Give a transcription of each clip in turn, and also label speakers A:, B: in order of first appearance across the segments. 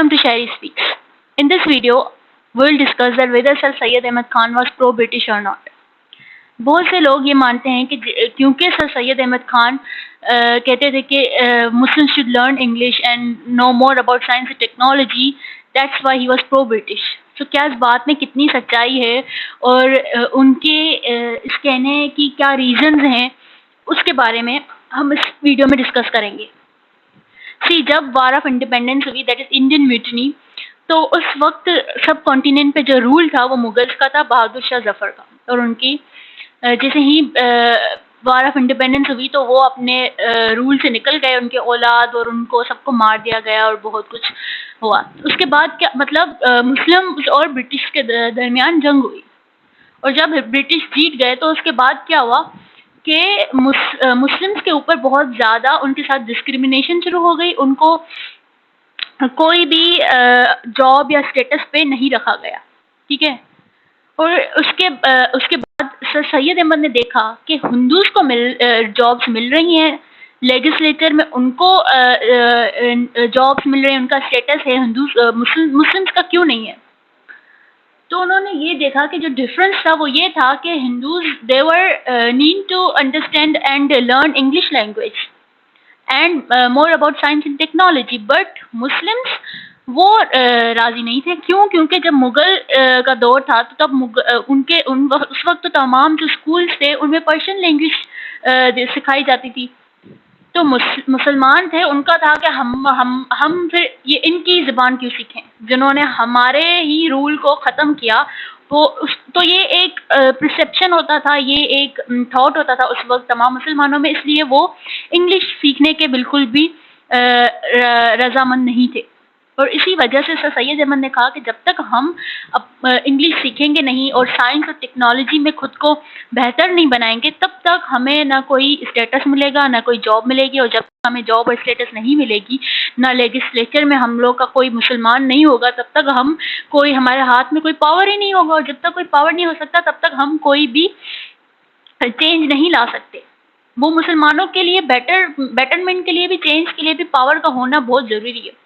A: Welcome to Shairi Speaks. In this video, we'll discuss that whether Sir Syed Ahmad Khan was pro-British or not. بہت سے لوگ یہ مانتے ہیں کہ کیونکہ سر سید احمد خان کہتے تھے کہ Muslim should learn English and know more about science and technology, that's why he was pro British. تو کیا اس بات میں کتنی سچائی ہے اور ان کے اس کہنے کی کیا ریزنز ہیں، اس کے بارے میں ہم اس ویڈیو میں ڈسکس کریں گے. جب وار آف انڈیپینڈنس ہوئی، دیٹ از انڈین میوٹنی، تو اس وقت سب کانٹیننٹ پہ جو رول تھا وہ مغلز کا تھا، بہادر شاہ ظفر کا. اور ان کی جیسے ہی وار آف انڈیپینڈنس ہوئی تو وہ اپنے رول سے نکل گئے، ان کے اولاد اور ان کو سب کو مار دیا گیا اور بہت کچھ ہوا. اس کے بعد کیا مطلب مسلم اور برٹش کے درمیان جنگ ہوئی، اور جب برٹش جیت گئے تو اس کے بعد کیا ہوا کہ مسلمس کے اوپر بہت زیادہ ان کے ساتھ ڈسکریمنیشن شروع ہو گئی. ان کو کوئی بھی جاب یا اسٹیٹس پہ نہیں رکھا گیا، ٹھیک ہے. اور اس کے بعد سر سید احمد نے دیکھا کہ ہندوز کو جابس مل رہی ہیں، لیجسلیچر میں ان کو جابس مل رہے ہیں، ان کا اسٹیٹس ہے، ہندوز مسلمس کا کیوں نہیں ہے. تو انہوں نے یہ دیکھا کہ جو ڈفرنس تھا وہ یہ تھا کہ Hindus they were need to understand and learn English language and more about science and technology, but Muslims وہ راضی نہیں تھے. کیونکہ جب مغل کا دور تھا تو تب اس وقت تو تمام جو اسکولس تھے ان میں پرشین لینگویج سکھائی جاتی تھی. تو مسلمان تھے، ان کا تھا کہ ہم پھر یہ ان کی زبان کیوں سیکھیں جنہوں نے ہمارے ہی رول کو ختم کیا. تو یہ ایک پرسیپشن ہوتا تھا، یہ ایک تھاٹ ہوتا تھا اس وقت تمام مسلمانوں میں، اس لیے وہ انگلش سیکھنے کے بالکل بھی رضامند نہیں تھے. اور اسی وجہ سے سر سید احمد نے کہا کہ جب تک ہم انگلش سیکھیں گے نہیں اور سائنس اور ٹیکنالوجی میں خود کو بہتر نہیں بنائیں گے، تب تک ہمیں نہ کوئی اسٹیٹس ملے گا، نہ کوئی جاب ملے گی. اور جب ہمیں جاب اور اسٹیٹس نہیں ملے گی، نہ لیجسلیچر میں ہم لوگ کا کوئی مسلمان نہیں ہوگا، تب تک ہمارے ہاتھ میں کوئی پاور ہی نہیں ہوگا. اور جب تک کوئی پاور نہیں ہو سکتا تب تک ہم کوئی بھی چینج نہیں لا سکتے. وہ مسلمانوں کے لیے بیٹرمنٹ کے لیے بھی، چینج کے لیے بھی پاور کا ہونا بہت ضروری ہے.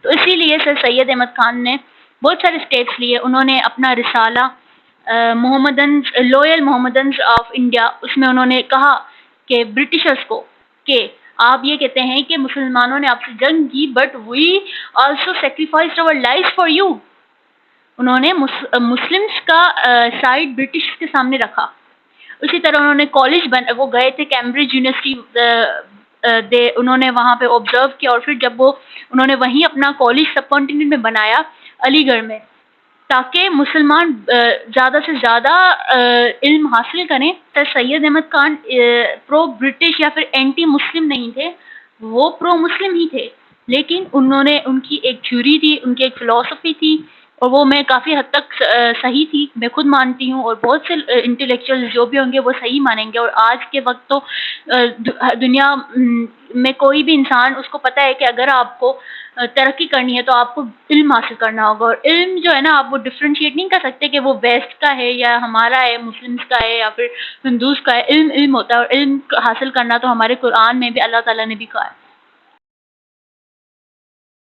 A: تو اسی لیے سر سید احمد خان نے بہت سارے اسٹیپس لیے. انہوں نے اپنا رسالہ لویل محمدنز آف انڈیا، اس میں انہوں نے کہا کہ برٹشرز کو کہ آپ یہ کہتے ہیں کہ مسلمانوں نے آپ سے جنگ کی، but we also sacrificed our life for you. انہوں نے مسلمس کا سائڈ برٹش کے سامنے رکھا. اسی طرح انہوں نے کالج وہ گئے تھے کیمبرج یونیورسٹی، انہوں نے وہاں پہ آبزرو کیا، اور پھر جب انہوں نے وہیں اپنا کالج سب کانٹیننٹ میں بنایا علی گڑھ میں، تاکہ مسلمان زیادہ سے زیادہ علم حاصل کریں. سر سید احمد خان پرو برٹش یا پھر اینٹی مسلم نہیں تھے، وہ پرو مسلم ہی تھے، لیکن ان کی ایک تھیوری تھی، ان کی ایک فلسفی تھی، اور وہ میں کافی حد تک صحیح تھی، میں خود مانتی ہوں، اور بہت سے انٹلیکچوئل جو بھی ہوں گے وہ صحیح مانیں گے. اور آج کے وقت تو دنیا میں کوئی بھی انسان، اس کو پتہ ہے کہ اگر آپ کو ترقی کرنی ہے تو آپ کو علم حاصل کرنا ہوگا. اور علم جو ہے نا، آپ وہ ڈفرینشیٹ نہیں کر سکتے کہ وہ ویسٹ کا ہے یا ہمارا ہے، مسلمس کا ہے یا پھر ہندوز کا ہے. علم ہوتا ہے، اور علم حاصل کرنا تو ہمارے قرآن میں بھی اللہ تعالیٰ نے بھی کہا ہے.